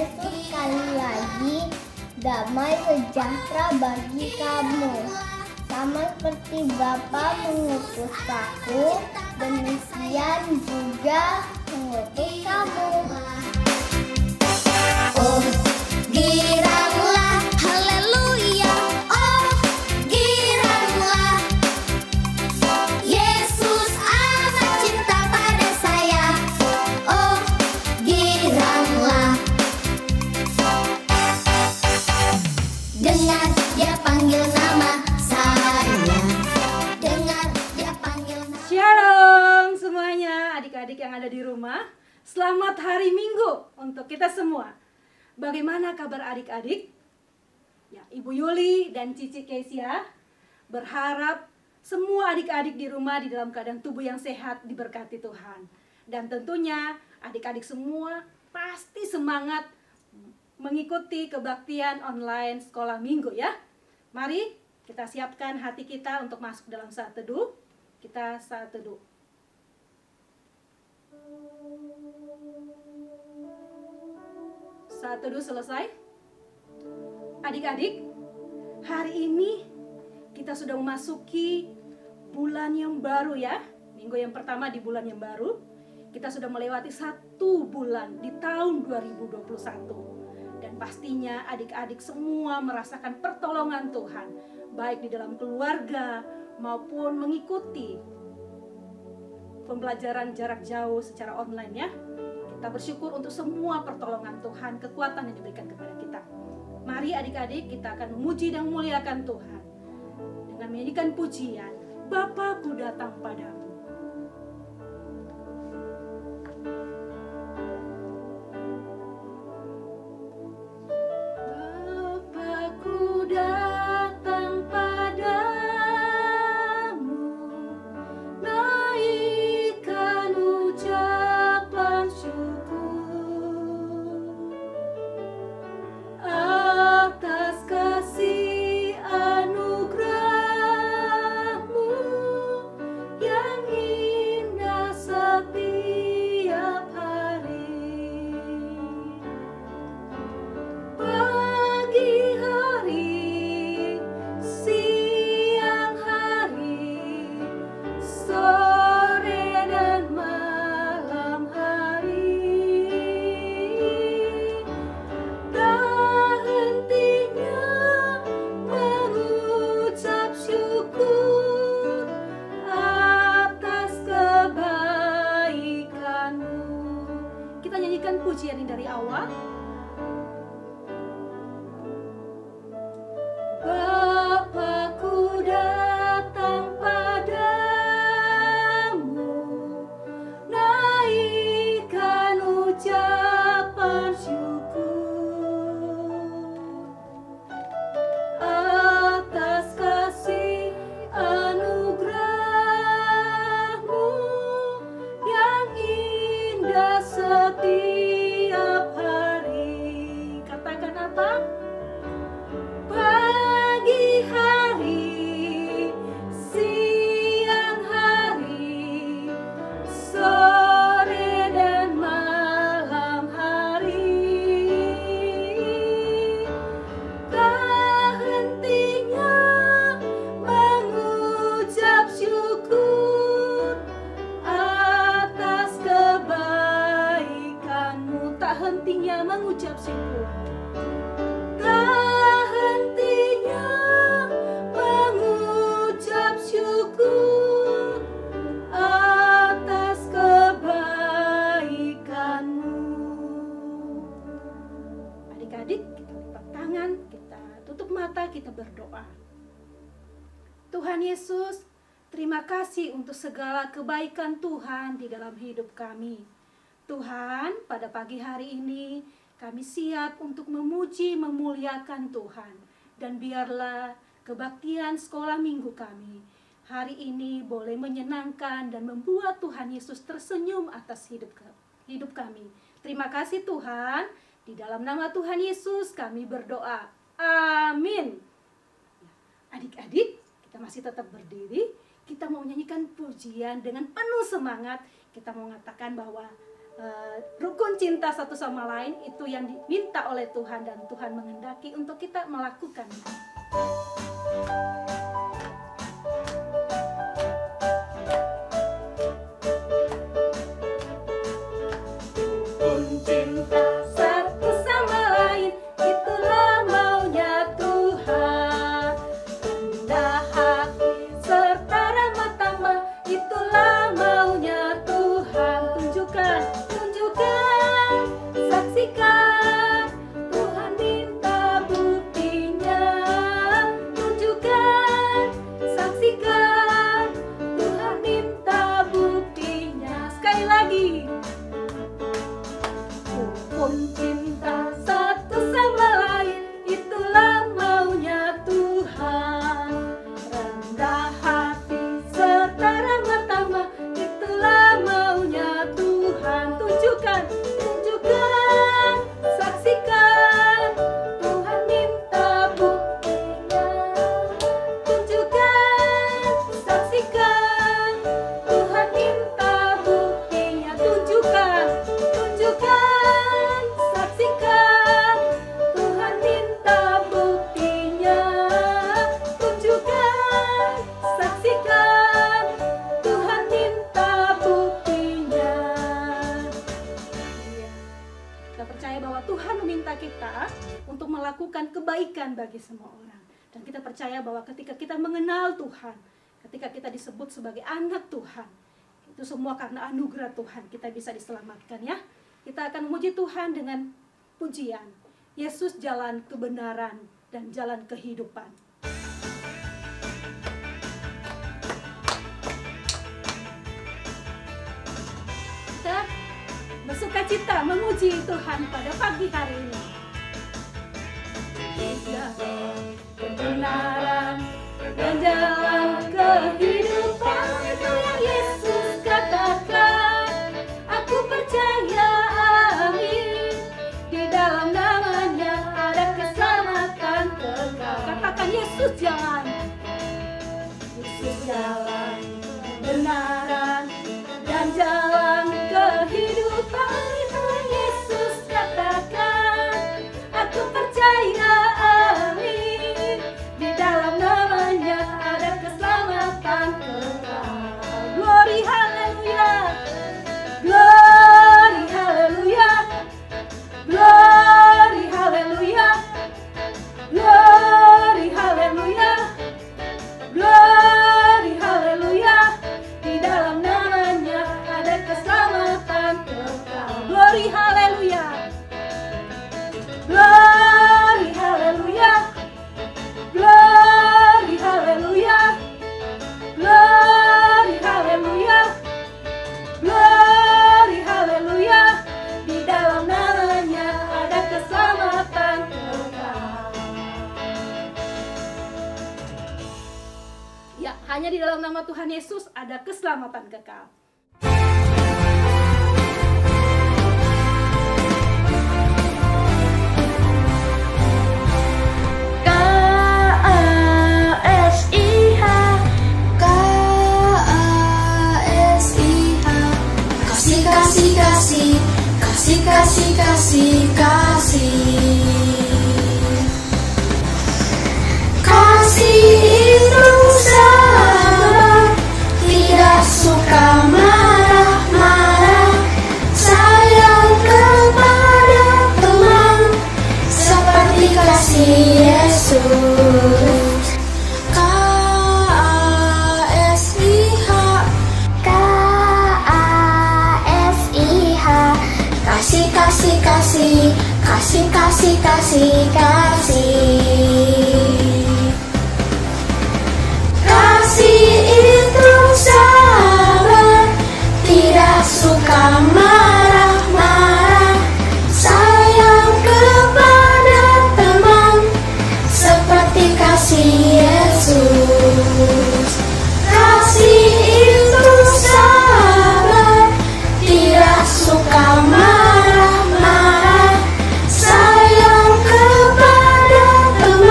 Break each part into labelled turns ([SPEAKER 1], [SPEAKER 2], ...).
[SPEAKER 1] Yesus sekali lagi, damai sejahtera bagi kamu. Sama seperti Bapa mengutus aku, demikian juga mengutus kamu.
[SPEAKER 2] Oh, giranglah, haleluya. Oh, giranglah. Yesus amat cinta pada saya. Oh, giranglah. Dengar dia panggil nama saya. Dengar dia panggil nama.
[SPEAKER 3] Shalom semuanya, adik-adik yang ada di rumah. Selamat hari Minggu untuk kita semua. Bagaimana kabar adik-adik? Ya, Ibu Yuli dan Cici Kesia berharap semua adik-adik di rumah di dalam keadaan tubuh yang sehat, diberkati Tuhan. Dan tentunya adik-adik semua pasti semangat mengikuti kebaktian online sekolah minggu ya. Mari kita siapkan hati kita untuk masuk dalam saat teduh. Kita saat teduh. Saat teduh selesai. Adik-adik, hari ini kita sudah memasuki bulan yang baru ya. Minggu yang pertama di bulan yang baru. Kita sudah melewati 1 bulan di tahun 2021. Dan pastinya adik-adik semua merasakan pertolongan Tuhan, baik di dalam keluarga maupun mengikuti pembelajaran jarak jauh secara online ya. Kita bersyukur untuk semua pertolongan Tuhan, kekuatan yang diberikan kepada kita. Mari adik-adik, kita akan memuji dan memuliakan Tuhan dengan menyanyikan pujian, Bapa-Ku datang padamu. Bapa-Ku datang padamu, naikkan ucapan syukur atas kasih anugerah-Mu yang indah setiap hari. Pagi hari, siang hari, sore dan malam hari, tak hentinya mengucap syukur atas kebaikan-Mu. Kita nyanyikan pujian ini dari awal. Bapa-Ku datang padamu, naikkan ucapan syukur atas kasih anugerah-Mu yang indah setiap hari. Katakan apa? Pagi hari, siang hari, sore dan malam hari, tak hentinya mengucap syukur atas kebaikan-Mu. Tak hentinya mengucap syukur. Tak hentinya mengucap syukur atas kebaikan-Mu. Adik-adik, kita lipat tangan, kita tutup mata, kita berdoa. Tuhan Yesus, terima kasih untuk segala kebaikan Tuhan di dalam hidup kami. Tuhan, pada pagi hari ini kami siap untuk memuji, memuliakan Tuhan. Dan biarlah kebaktian sekolah minggu kami hari ini boleh menyenangkan dan membuat Tuhan Yesus tersenyum atas hidup kami. Terima kasih Tuhan. Di dalam nama Tuhan Yesus kami berdoa. Amin. Adik-adik, kita masih tetap berdiri. Kita mau nyanyikan pujian dengan penuh semangat. Kita mau mengatakan bahwa rukun cinta satu sama lain, itu yang diminta oleh Tuhan dan Tuhan menghendaki untuk kita melakukan. Rukun cinta satu sama lain, itulah maunya Tuhan. Rendah hati serta ramah tamah, itulah maunya Tuhan. Tunjukkan, saksikan, Tuhan minta buktinya. Tunjukkan, saksikan, Tuhan minta buktinya. Sekali lagi. Rukun cinta satu sama lain, itulah maunya Tuhan. Rendah hati serta ramah tamah, itulah maunya Tuhan. Tunjukkan, saksikan, Tuhan minta buktinya. Tunjukkan, saksikan, Tuhan minta buktinya. Tunjukkan, saksikan, Tuhan minta buktinya. Tunjukkan, saksikan, Tuhan minta buktinya. Kita percaya bahwa Tuhan meminta kita untuk melakukan kebaikan bagi semua orang. Dan kita percaya bahwa ketika kita mengenal Tuhan, ketika kita disebut sebagai anak Tuhan, itu semua karena anugerah Tuhan kita bisa diselamatkan ya. Kita akan memuji Tuhan dengan pujian. Yesus jalan kebenaran dan jalan kehidupan. Kita bersukacita memuji Tuhan pada pagi hari ini. Kebenaran dan jalan kehidupan, itu yang Yesus katakan. Aku percaya, amin. Di dalam namanya ada keselamatan kekal. Katakan Yesus jalan. Yesus jalan kebenaran dan jalan kehidupan, itu yang Yesus katakan. Aku percaya, amin. Di dalam namanya ada keselamatan kekal. Glory haleluya, glory haleluya, glory haleluya, glory haleluya, glory haleluya. Di dalam namanya ada keselamatan kekal. Glory haleluya, glory haleluya, glory haleluya, glory haleluya, glory haleluya. Di dalam namanya ada keselamatan kekal. Ya, hanya di dalam nama Tuhan Yesus ada keselamatan kekal.
[SPEAKER 2] Kasih, kasih, kasih. Kasih itu sabar, tidak suka marah-marah, sayang kepada teman, seperti kasih Yesus. Kasih, kasih, kasih, kasih, kasih. Kasih itu sabar, tidak suka marah-marah, sayang kepada teman, seperti kasih Yesus. Kasih itu sabar, tidak suka marah-marah, sayang kepada teman,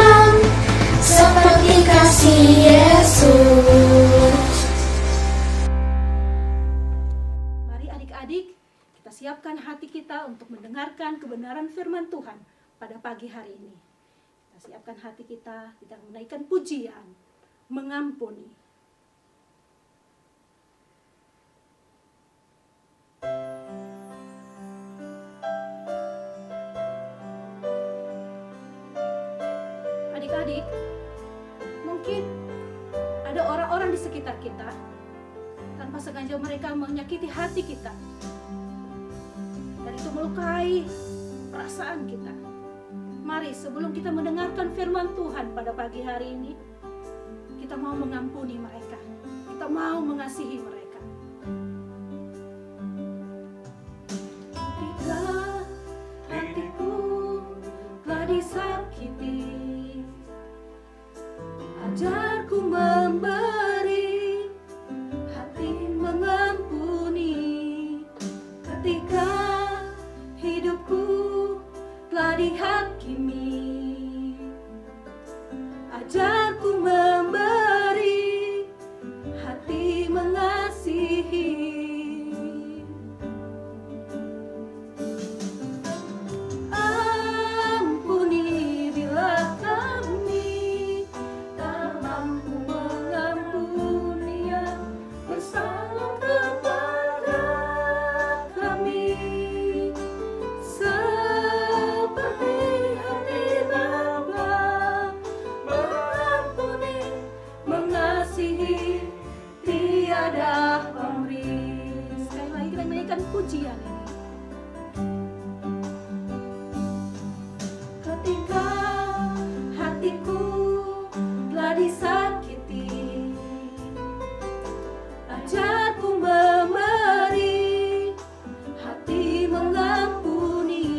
[SPEAKER 3] mendengarkan kebenaran firman Tuhan pada pagi hari ini. Kita siapkan hati kita menaikkan pujian, mengampuni. Adik-adik, mungkin ada orang-orang di sekitar kita, tanpa sengaja mereka menyakiti hati kita, dan itu melukai perasaan kita. Mari sebelum kita mendengarkan firman Tuhan pada pagi hari ini, kita mau mengampuni mereka, kita mau mengasihi mereka. Ketika hatiku telah disakiti, ajarku memberi, hati mengampuni. Ketika hidupku telah dihakimi, ajarku memberi, hati mengasihi. Ampuni bila kami tak mampu mengampuni yang bersalah kepada kami, seperti hati Bapa mengampuni, mengasihi, tiada pamrih. Sekali lagi kita menaikkan pujian ini. Ketika hatiku telah disakiti, ajarku memberi, hati mengampuni.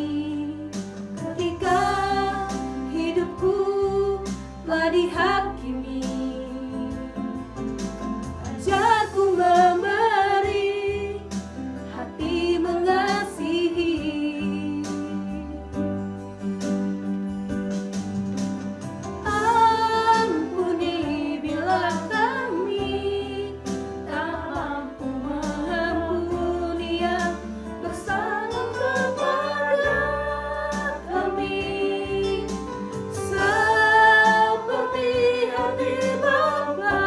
[SPEAKER 3] Ketika hidupku telah dihakimi, ajarku memberi, hati mengasihi. Ampuni bila kami tak mampu mengampuni yang bersalah kepada kami, seperti hati Bapa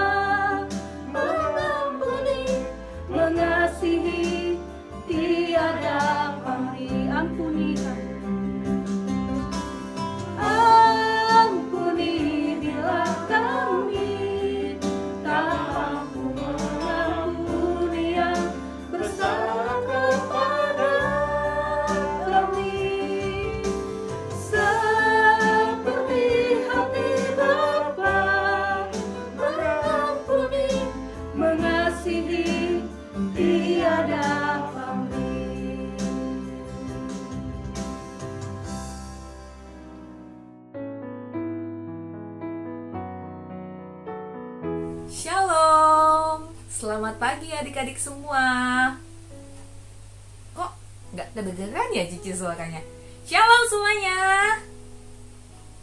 [SPEAKER 3] mengampuni, mengasihi, tiada pamrih. Ampuni kami. Ampuni bila kami tak mampu mengampuni yang bersalah kepada kami, seperti hati Bapa mengampuni, mengasihi, tiada pamrih.
[SPEAKER 4] Shalom, selamat pagi adik-adik semua. Kok nggak kedengeran ya Cici suaranya? Shalom semuanya.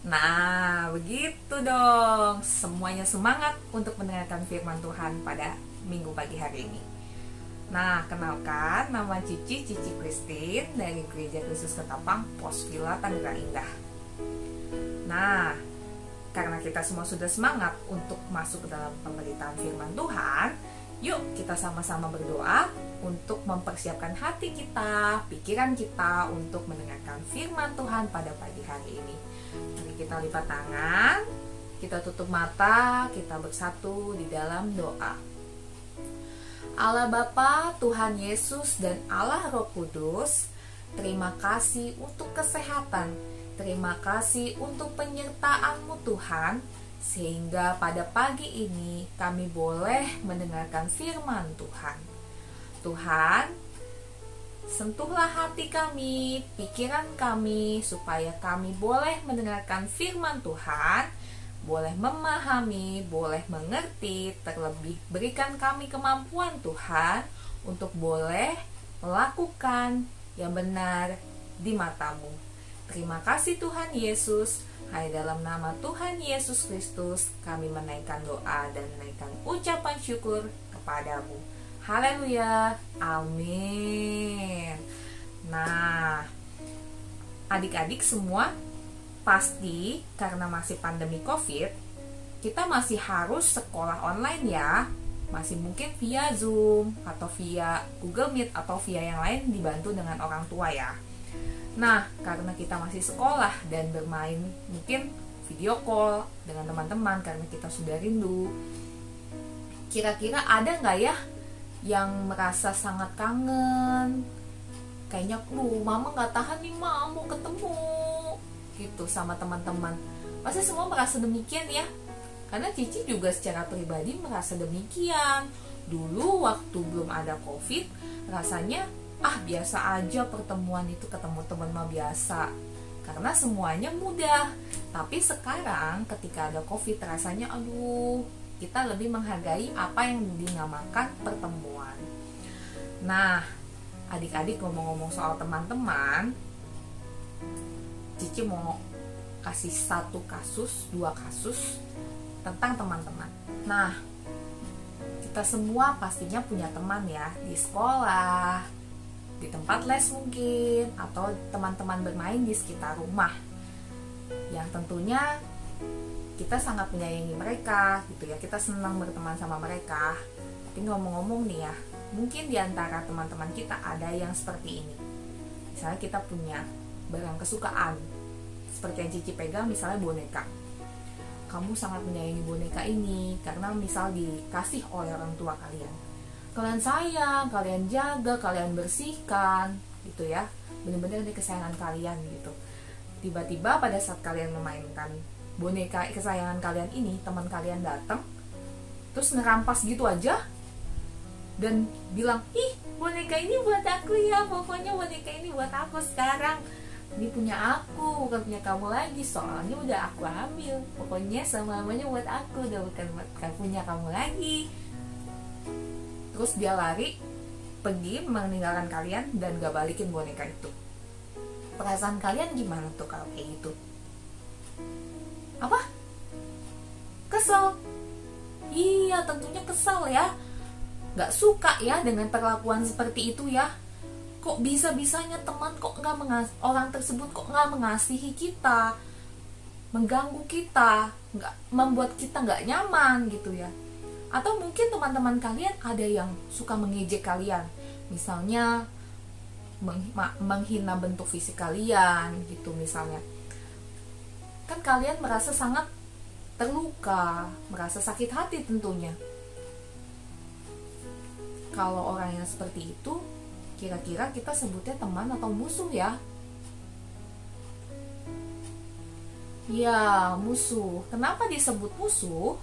[SPEAKER 4] Nah, begitu dong. Semuanya semangat untuk mendengarkan firman Tuhan pada minggu pagi hari ini. Nah, kenalkan, nama Cici Christine dari Gereja Kristus Ketapang, Pos Villa, Tangerang Indah. Nah, karena kita semua sudah semangat untuk masuk ke dalam pemberitaan firman Tuhan, yuk kita sama-sama berdoa untuk mempersiapkan hati kita, pikiran kita untuk mendengarkan firman Tuhan pada pagi hari ini. Mari kita lipat tangan, kita tutup mata, kita bersatu di dalam doa. Allah Bapa, Tuhan Yesus, dan Allah Roh Kudus, terima kasih untuk kesehatan. Terima kasih untuk penyertaan-Mu Tuhan, sehingga pada pagi ini kami boleh mendengarkan firman Tuhan. Tuhan, sentuhlah hati kami, pikiran kami, supaya kami boleh mendengarkan firman Tuhan, boleh memahami, boleh mengerti, terlebih berikan kami kemampuan Tuhan untuk boleh melakukan yang benar di mata-Mu. Terima kasih Tuhan Yesus. Hanya dalam nama Tuhan Yesus Kristus kami menaikkan doa dan menaikkan ucapan syukur kepadamu. Haleluya. Amin. Nah, adik-adik semua pasti karena masih pandemi COVID, kita masih harus sekolah online ya. Masih mungkin via Zoom atau via Google Meet atau via yang lain dibantu dengan orang tua ya. Nah, karena kita masih sekolah dan bermain mungkin video call dengan teman-teman karena kita sudah rindu. Kira-kira ada nggak ya yang merasa sangat kangen? Kayaknya, mama nggak tahan nih, mau ketemu gitu sama teman-teman. Pasti semua merasa demikian ya. Karena Cici juga secara pribadi merasa demikian. Dulu waktu belum ada COVID, rasanya biasa aja pertemuan itu, ketemu teman mah biasa. Karena semuanya mudah. Tapi sekarang ketika ada COVID rasanya kita lebih menghargai apa yang dinamakan pertemuan. Nah, adik-adik ngomong-ngomong soal teman-teman, Cici mau kasih 1 kasus, 2 kasus tentang teman-teman. Nah, kita semua pastinya punya teman ya, di sekolah, di tempat les mungkin, atau teman-teman bermain di sekitar rumah, yang tentunya kita sangat menyayangi mereka gitu ya, kita senang berteman sama mereka. Tapi ngomong-ngomong nih ya, mungkin di antara teman-teman kita ada yang seperti ini. Misalnya kita punya barang kesukaan, seperti yang Cici pegang, misalnya boneka. Kamu sangat menyayangi boneka ini karena misal dikasih oleh orang tua kalian. Kalian sayang, kalian jaga, kalian bersihkan gitu ya. Benar-benar ini kesayangan kalian gitu. Tiba-tiba pada saat kalian memainkan boneka kesayangan kalian ini, teman kalian datang terus ngerampas gitu aja dan bilang, ih boneka ini buat aku ya, pokoknya boneka ini buat aku sekarang, ini punya aku, bukan punya kamu lagi, soalnya udah aku ambil, pokoknya selamanya buat aku, udah bukan punya kamu lagi. Terus dia lari pergi meninggalkan kalian dan gak balikin boneka itu. Perasaan kalian gimana tuh kalau kayak gitu? Apa? Kesel? Iya, tentunya kesel ya. Gak suka ya dengan perlakuan seperti itu ya. Kok bisa-bisanya teman kok orang tersebut kok nggak mengasihi kita, mengganggu kita, membuat kita nggak nyaman gitu ya. Atau mungkin teman-teman kalian ada yang suka mengejek kalian, misalnya menghina bentuk fisik kalian gitu misalnya. Kan kalian merasa sangat terluka, merasa sakit hati tentunya. Kalau orang yang seperti itu, kira-kira kita sebutnya teman atau musuh ya? Ya, musuh. Kenapa disebut musuh?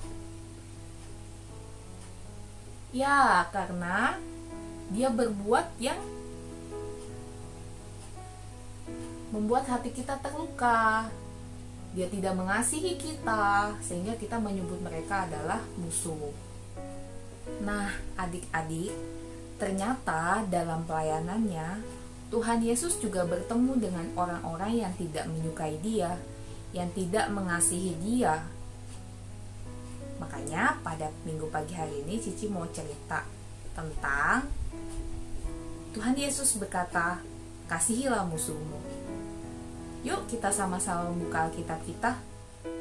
[SPEAKER 4] Ya, karena dia berbuat yang membuat hati kita terluka. Dia tidak mengasihi kita, sehingga kita menyebut mereka adalah musuh. Nah, adik-adik, ternyata dalam pelayanannya, Tuhan Yesus juga bertemu dengan orang-orang yang tidak menyukai dia, yang tidak mengasihi dia. Makanya pada minggu pagi hari ini Cici mau cerita tentang Tuhan Yesus berkata, kasihilah musuhmu. Yuk kita sama-sama membuka Alkitab kita.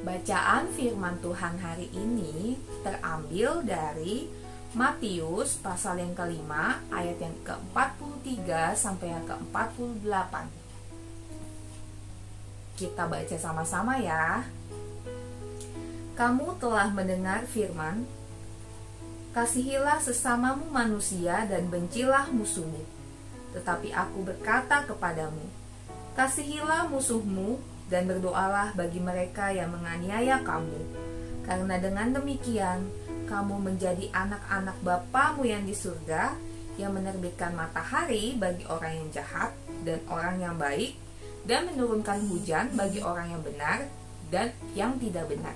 [SPEAKER 4] Bacaan firman Tuhan hari ini terambil dari Matius pasal yang kelima ayat yang ke-43 sampai yang ke-48. Kita baca sama-sama ya. Kamu telah mendengar firman, kasihilah sesamamu manusia dan bencilah musuhmu. Tetapi aku berkata kepadamu, kasihilah musuhmu dan berdoalah bagi mereka yang menganiaya kamu. Karena dengan demikian, kamu menjadi anak-anak Bapamu yang di surga, yang menerbitkan matahari bagi orang yang jahat dan orang yang baik, dan menurunkan hujan bagi orang yang benar dan yang tidak benar.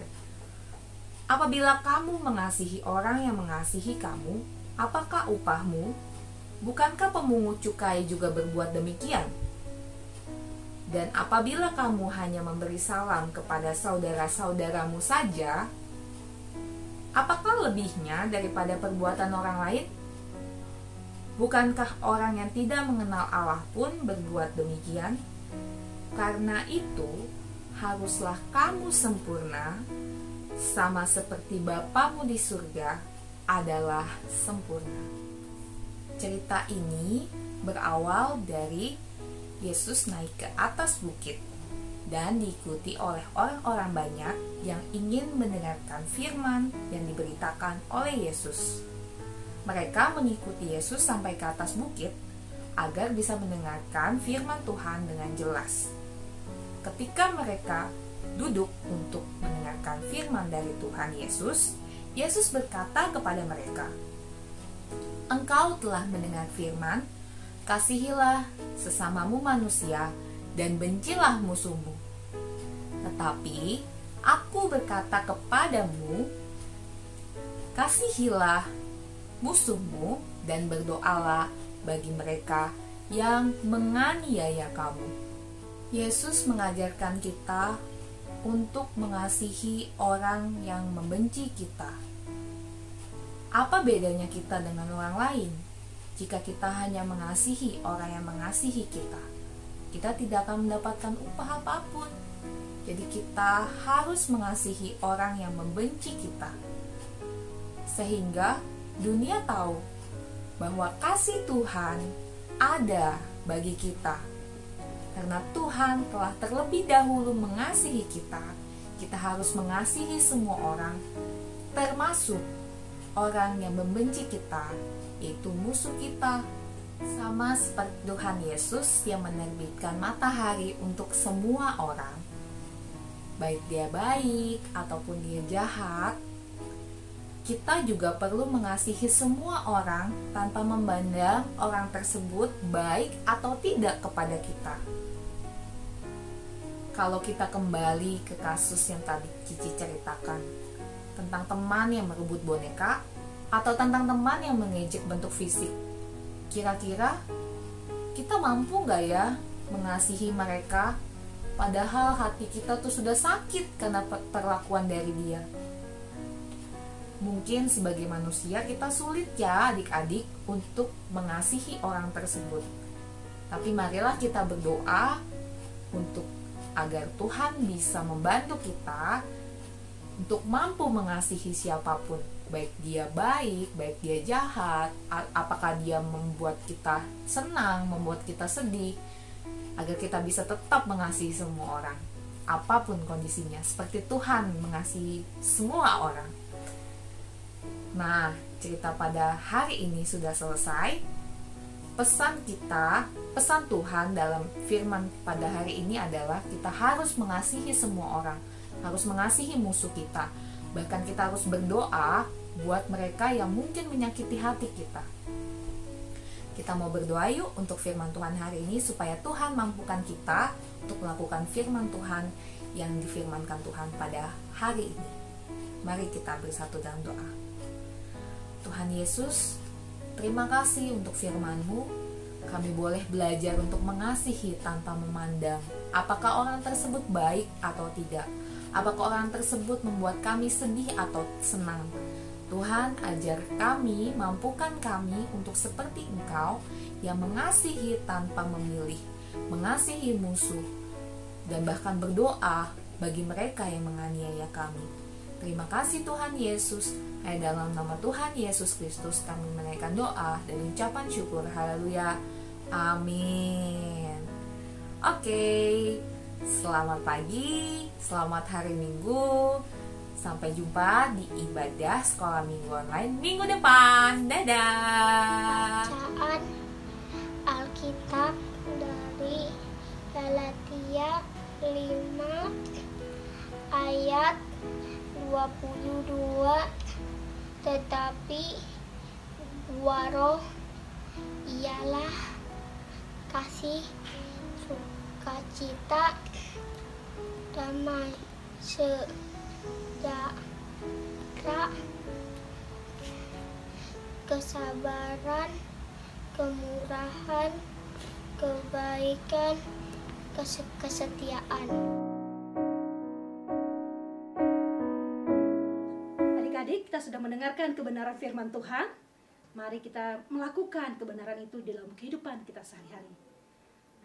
[SPEAKER 4] Apabila kamu mengasihi orang yang mengasihi kamu, apakah upahmu? Bukankah pemungut cukai juga berbuat demikian? Dan apabila kamu hanya memberi salam kepada saudara-saudaramu saja, apakah lebihnya daripada perbuatan orang lain? Bukankah orang yang tidak mengenal Allah pun berbuat demikian? Karena itu, haruslah kamu sempurna, sama seperti Bapamu di surga adalah sempurna. Cerita ini berawal dari Yesus naik ke atas bukit dan diikuti oleh orang-orang banyak yang ingin mendengarkan firman yang diberitakan oleh Yesus. Mereka mengikuti Yesus sampai ke atas bukit agar bisa mendengarkan firman Tuhan dengan jelas. Ketika mereka duduk untuk mendengarkan firman dari Tuhan Yesus, Yesus berkata kepada mereka, "Engkau telah mendengar firman, kasihilah sesamamu manusia dan bencilah musuhmu. Tetapi aku berkata kepadamu, kasihilah musuhmu dan berdoalah bagi mereka yang menganiaya kamu." Yesus mengajarkan kita untuk mengasihi orang yang membenci kita. Apa bedanya kita dengan orang lain? Jika kita hanya mengasihi orang yang mengasihi kita, kita tidak akan mendapatkan upah apapun. Jadi kita harus mengasihi orang yang membenci kita, sehingga dunia tahu bahwa kasih Tuhan ada bagi kita. Karena Tuhan telah terlebih dahulu mengasihi kita, kita harus mengasihi semua orang, termasuk orang yang membenci kita, yaitu musuh kita. Sama seperti Tuhan Yesus yang menerbitkan matahari untuk semua orang, baik dia baik ataupun dia jahat. Kita juga perlu mengasihi semua orang tanpa memandang orang tersebut baik atau tidak kepada kita. Kalau kita kembali ke kasus yang tadi Cici ceritakan tentang teman yang merebut boneka atau tentang teman yang mengejek bentuk fisik, kira-kira kita mampu gak ya mengasihi mereka padahal hati kita tuh sudah sakit karena perlakuan dari dia? Mungkin sebagai manusia kita sulit ya adik-adik untuk mengasihi orang tersebut. Tapi marilah kita berdoa untuk agar Tuhan bisa membantu kita untuk mampu mengasihi siapapun, baik dia baik, baik dia jahat, apakah dia membuat kita senang, membuat kita sedih, agar kita bisa tetap mengasihi semua orang, apapun kondisinya, seperti Tuhan mengasihi semua orang. Nah, cerita pada hari ini sudah selesai. Pesan Tuhan dalam firman pada hari ini adalah kita harus mengasihi semua orang, harus mengasihi musuh kita. Bahkan kita harus berdoa buat mereka yang mungkin menyakiti hati kita. Kita mau berdoa yuk untuk firman Tuhan hari ini supaya Tuhan mampukan kita untuk melakukan firman Tuhan yang difirmankan Tuhan pada hari ini. Mari kita bersatu dalam doa. Tuhan Yesus, terima kasih untuk firman-Mu. Kami boleh belajar untuk mengasihi tanpa memandang apakah orang tersebut baik atau tidak, apakah orang tersebut membuat kami sedih atau senang. Tuhan, ajar kami, mampukan kami untuk seperti Engkau yang mengasihi tanpa memilih, mengasihi musuh, dan bahkan berdoa bagi mereka yang menganiaya kami. Terima kasih Tuhan Yesus. Dalam nama Tuhan Yesus Kristus kami menaikkan doa dan ucapan syukur. Haleluya. Amin. Oke, selamat pagi, selamat hari Minggu. Sampai jumpa di ibadah sekolah minggu online minggu depan. Dadah.
[SPEAKER 1] Bacaan Alkitab dari Galatia 5 ayat 22. Tetapi dua roh ialah kasih, sukacita, damai, sejahtera, kesabaran, kemurahan, kebaikan, kesetiaan.
[SPEAKER 3] Adik-adik, kita sudah mendengarkan kebenaran firman Tuhan. Mari kita melakukan kebenaran itu dalam kehidupan kita sehari-hari.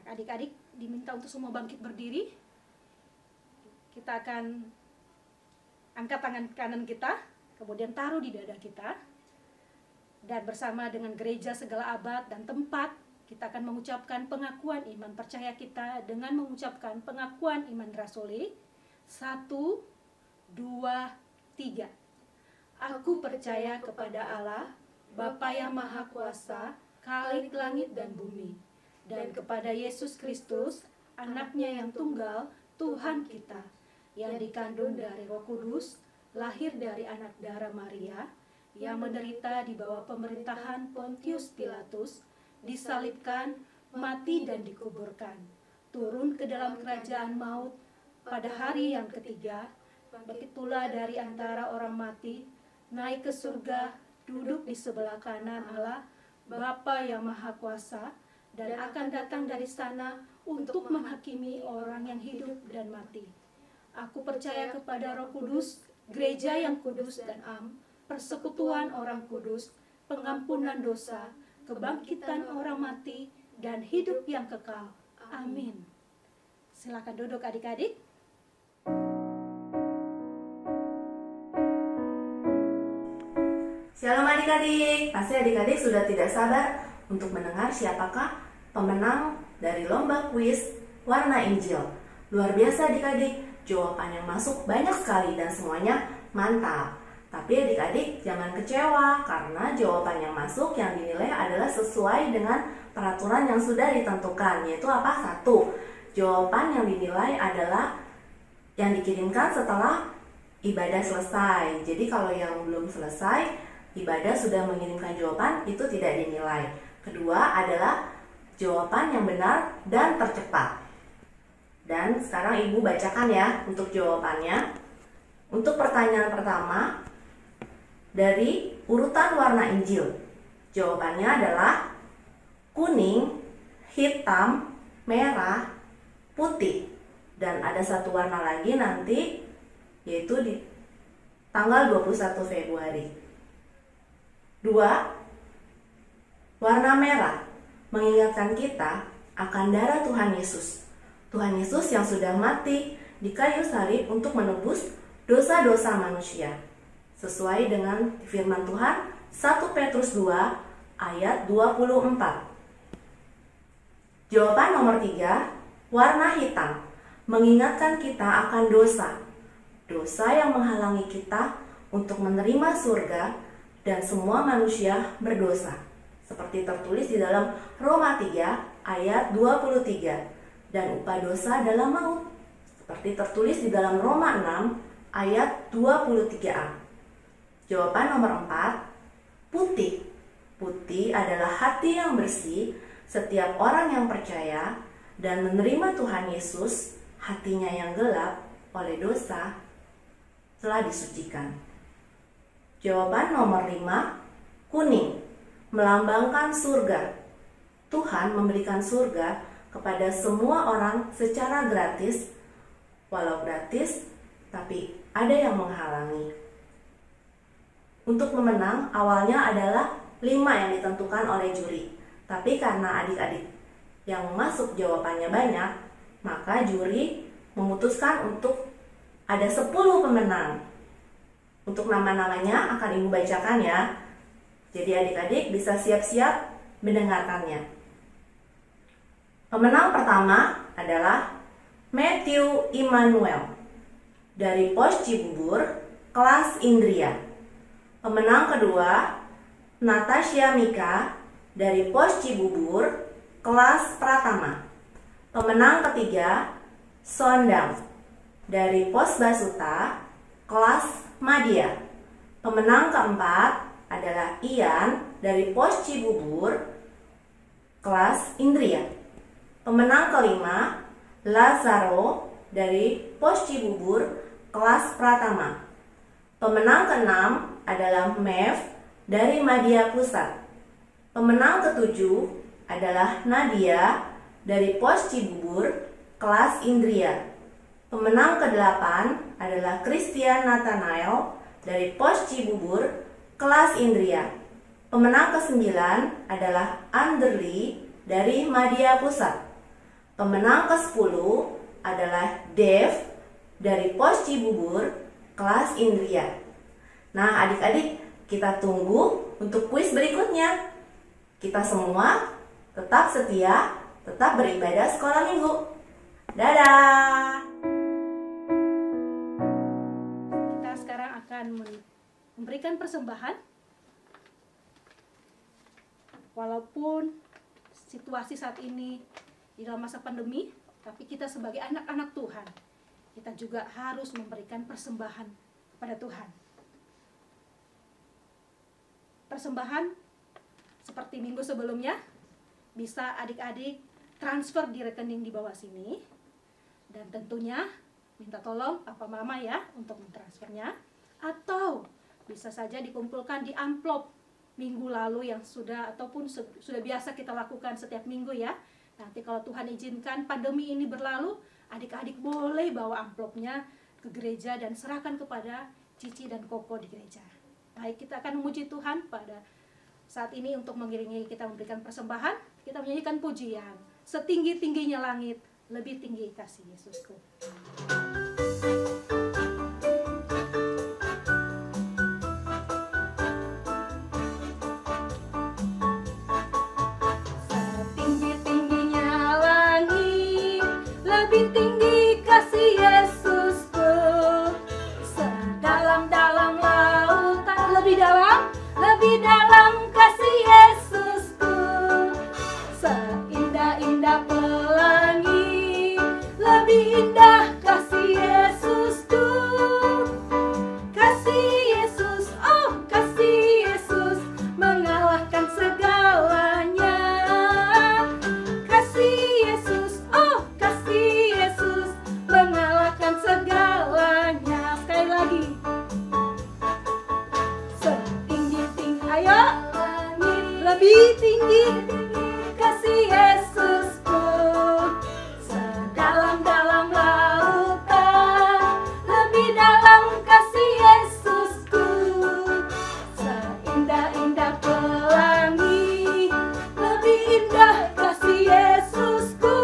[SPEAKER 3] Adik-adik, diminta untuk semua bangkit berdiri. Kita akan angkat tangan kanan kita, kemudian taruh di dada kita. Dan bersama dengan gereja segala abad dan tempat, kita akan mengucapkan pengakuan iman percaya kita dengan mengucapkan pengakuan iman rasuli. 1, 2, 3. Aku percaya kepada Allah, Bapa yang Maha Kuasa, Khalik langit dan bumi, dan kepada Yesus Kristus, Anaknya yang tunggal, Tuhan kita, yang dikandung dari Roh Kudus, lahir dari anak darah Maria, yang menderita di bawah pemerintahan Pontius Pilatus, disalibkan, mati dan dikuburkan, turun ke dalam kerajaan maut, pada hari yang ketiga, bangkit pula dari antara orang mati, naik ke surga, duduk di sebelah kanan Allah, Bapa yang Maha Kuasa, dan akan datang dari sana untuk menghakimi orang yang hidup dan mati. Aku percaya kepada Roh Kudus, gereja yang kudus dan am, persekutuan orang kudus, pengampunan dosa, kebangkitan orang mati, dan hidup yang kekal. Amin. Silakan duduk adik-adik.
[SPEAKER 5] Shalom adik-adik, pasti adik-adik sudah tidak sabar untuk mendengar siapakah pemenang dari lomba kuis warna Injil. Luar biasa adik-adik, jawaban yang masuk banyak sekali dan semuanya mantap. Tapi adik-adik jangan kecewa karena jawaban yang masuk yang dinilai adalah sesuai dengan peraturan yang sudah ditentukan, yaitu apa? 1. Jawaban yang dinilai adalah yang dikirimkan setelah ibadah selesai. Jadi kalau yang belum selesai, ibadah sudah mengirimkan jawaban, itu tidak dinilai. Kedua adalah jawaban yang benar dan tercepat. Dan sekarang ibu bacakan ya untuk jawabannya. Untuk pertanyaan pertama, dari urutan warna Injil, jawabannya adalah kuning, hitam, merah, putih. Dan ada satu warna lagi nanti, yaitu di tanggal 21 Februari. 2. Warna merah mengingatkan kita akan darah Tuhan Yesus. Tuhan Yesus yang sudah mati di kayu salib untuk menebus dosa-dosa manusia. Sesuai dengan firman Tuhan 1 Petrus 2 ayat 24. Jawaban nomor 3, warna hitam mengingatkan kita akan dosa. Dosa yang menghalangi kita untuk menerima surga dan semua manusia berdosa. Seperti tertulis di dalam Roma 3 ayat 23. Dan upah dosa adalah maut. Seperti tertulis di dalam Roma 6 ayat 23a. Jawaban nomor 4, putih. Putih adalah hati yang bersih. Setiap orang yang percaya dan menerima Tuhan Yesus, hatinya yang gelap oleh dosa telah disucikan. Jawaban nomor 5, kuning, melambangkan surga. Tuhan memberikan surga kepada semua orang secara gratis, walau gratis, tapi ada yang menghalangi. Untuk memenang awalnya adalah 5 yang ditentukan oleh juri. Tapi karena adik-adik yang masuk jawabannya banyak, maka juri memutuskan untuk ada 10 pemenang. Untuk nama-namanya akan ibu bacakan ya. Jadi adik-adik bisa siap-siap mendengarkannya. Pemenang pertama adalah Matthew Immanuel dari Pos Cibubur, kelas Indria. Pemenang kedua, Natasha Mika dari Pos Cibubur, kelas Pratama. Pemenang ketiga, Sondang dari Pos Basuta, kelas Madya. Pemenang keempat adalah Ian dari Pos Cibubur, kelas Indria. Pemenang kelima, Lazaro dari Pos Cibubur, kelas Pratama. Pemenang keenam adalah Mev dari Madya Pusat. Pemenang ketujuh adalah Nadia dari Pos Cibubur, kelas Indria. Pemenang kedelapan adalah Christian Nathanael dari Pos Cibubur, kelas Indria. Pemenang kesembilan adalah Anderly dari Madya Pusat. Pemenang ke-10 adalah Dev dari Pos Cibubur, kelas Indria. Nah, adik-adik, kita tunggu untuk kuis berikutnya. Kita semua tetap setia, tetap beribadah sekolah minggu. Dadah!
[SPEAKER 3] Kita sekarang akan memberikan persembahan. Walaupun situasi saat ini di dalam masa pandemi, tapi kita sebagai anak-anak Tuhan, kita juga harus memberikan persembahan kepada Tuhan. Persembahan seperti minggu sebelumnya, bisa adik-adik transfer di rekening di bawah sini. Dan tentunya minta tolong Papa Mama ya untuk mentransfernya. Atau bisa saja dikumpulkan di amplop minggu lalu yang sudah ataupun sudah biasa kita lakukan setiap minggu ya. Nanti kalau Tuhan izinkan pandemi ini berlalu, adik-adik boleh bawa amplopnya ke gereja dan serahkan kepada Cici dan Koko di gereja. Baik, kita akan memuji Tuhan pada saat ini untuk mengiringi kita memberikan persembahan. Kita menyanyikan pujian, setinggi-tingginya langit, lebih tinggi kasih Yesusku. Lebih tinggi kasih Yesusku, sedalam-dalam lautan, lebih dalam kasih Yesusku, seindah-indah pelangi, lebih indah kasih Yesusku, kasih Yesus, oh kasih Yesus, mengalahkan segalanya, kasih Yesus, oh kasih Yesus, mengalahkan segalanya. Sekali lagi, setinggi-tinggi, ayo langit, lebih tinggi kasih Yesusku, sedalam-dalam lautan, lebih dalam kasih Yesusku, seindah-indah pelangi, lebih indah kasih Yesusku,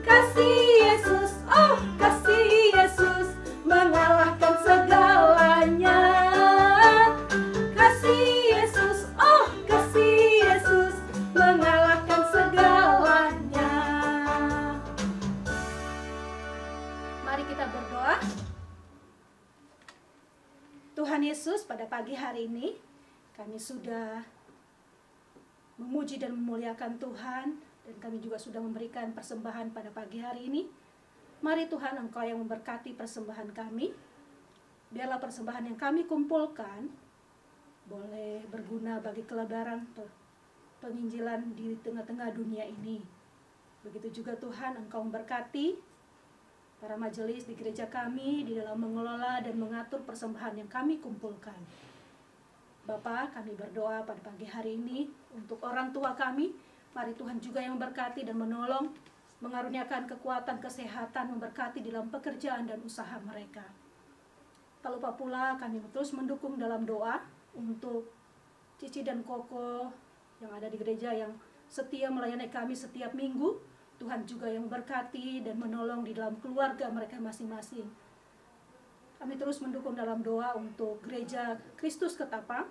[SPEAKER 3] kasih Yesus, oh kasih Yesus, mengalahkan segalanya, kasih Yesus, oh kasih Yesus, mengalahkan segalanya. Mari kita berdoa. Tuhan Yesus, pada pagi hari ini kami sudah memuji dan memuliakan Tuhan, dan kami juga sudah memberikan persembahan pada pagi hari ini. Mari Tuhan, Engkau yang memberkati persembahan kami. Biarlah persembahan yang kami kumpulkan boleh berguna bagi kelebaran penginjilan di tengah-tengah dunia ini. Begitu juga Tuhan, Engkau memberkati para majelis di gereja kami di dalam mengelola dan mengatur persembahan yang kami kumpulkan. Bapa, kami berdoa pada pagi hari ini untuk orang tua kami. Mari Tuhan juga yang memberkati dan menolong, mengaruniakan kekuatan, kesehatan, memberkati dalam pekerjaan dan usaha mereka. Tak lupa pula kami terus mendukung dalam doa untuk Cici dan Koko yang ada di gereja yang setia melayani kami setiap minggu. Tuhan juga yang memberkati dan menolong di dalam keluarga mereka masing-masing. Kami terus mendukung dalam doa untuk gereja Kristus Ketapang.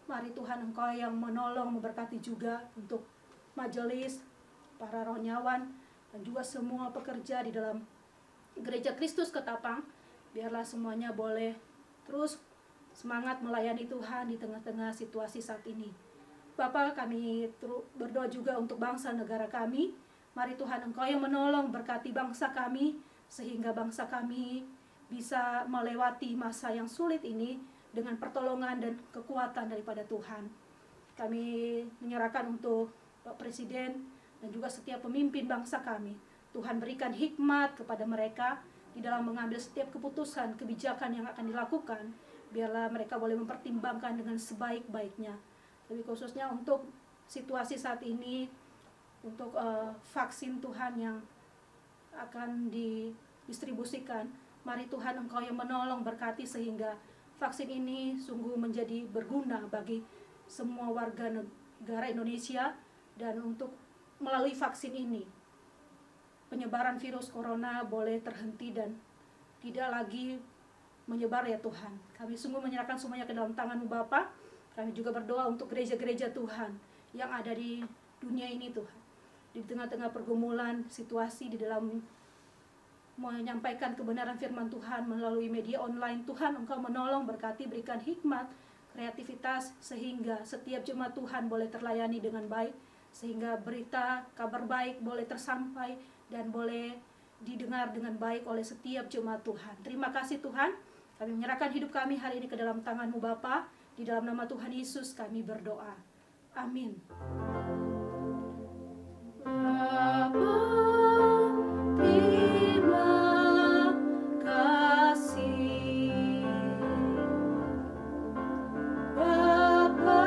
[SPEAKER 3] Mari Tuhan, Engkau yang menolong, memberkati juga untuk majelis, para rohniawan, dan juga semua pekerja di dalam gereja Kristus Ketapang. Biarlah semuanya boleh terus semangat melayani Tuhan di tengah-tengah situasi saat ini. Bapa, kami berdoa juga untuk bangsa negara kami. Mari Tuhan, Engkau yang menolong, berkati bangsa kami, sehingga bangsa kami bisa melewati masa yang sulit ini dengan pertolongan dan kekuatan daripada Tuhan. Kami menyerahkan untuk Pak Presiden dan juga setiap pemimpin bangsa kami. Tuhan berikan hikmat kepada mereka di dalam mengambil setiap keputusan, kebijakan yang akan dilakukan. Biarlah mereka boleh mempertimbangkan dengan sebaik-baiknya. Lebih khususnya untuk situasi saat ini, untuk vaksin Tuhan yang akan didistribusikan. Mari Tuhan, Engkau yang menolong, berkati sehingga vaksin ini sungguh menjadi berguna bagi semua warga negara Indonesia. Dan untuk melalui vaksin ini, penyebaran virus corona boleh terhenti dan tidak lagi menyebar ya Tuhan. Kami sungguh menyerahkan semuanya ke dalam tangan-Mu Bapa. Kami juga berdoa untuk gereja-gereja Tuhan yang ada di dunia ini Tuhan. Di tengah-tengah pergumulan situasi di dalam menyampaikan kebenaran firman Tuhan melalui media online, Tuhan Engkau menolong, berkati, berikan hikmat, kreativitas, sehingga setiap jemaat Tuhan boleh terlayani dengan baik, sehingga berita, kabar baik boleh tersampai dan boleh didengar dengan baik oleh setiap jemaat Tuhan. Terima kasih Tuhan, kami menyerahkan hidup kami hari ini ke dalam tangan-Mu Bapa. Di dalam nama Tuhan Yesus kami berdoa. Amin. Bapa, terima kasih. Bapa,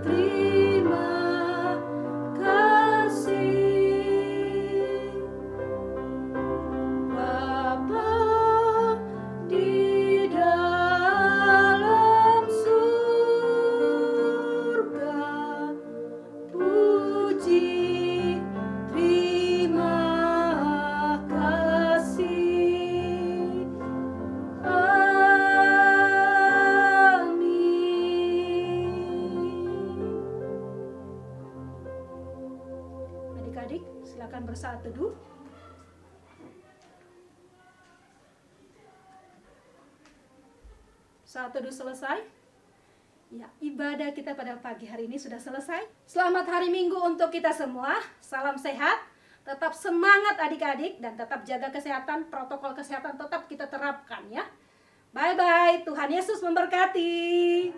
[SPEAKER 3] terima kasih. Bapa di dalam surga, puji, terima kasih. Amin. Adik-adik, silakan bersaat teduh. Saat teduh selesai. Ya, ibadah kita pada pagi hari ini sudah selesai. Selamat hari Minggu untuk kita semua. Salam sehat. Tetap semangat adik-adik dan tetap jaga kesehatan. Protokol kesehatan tetap kita terapkan ya. Bye-bye. Tuhan Yesus memberkati.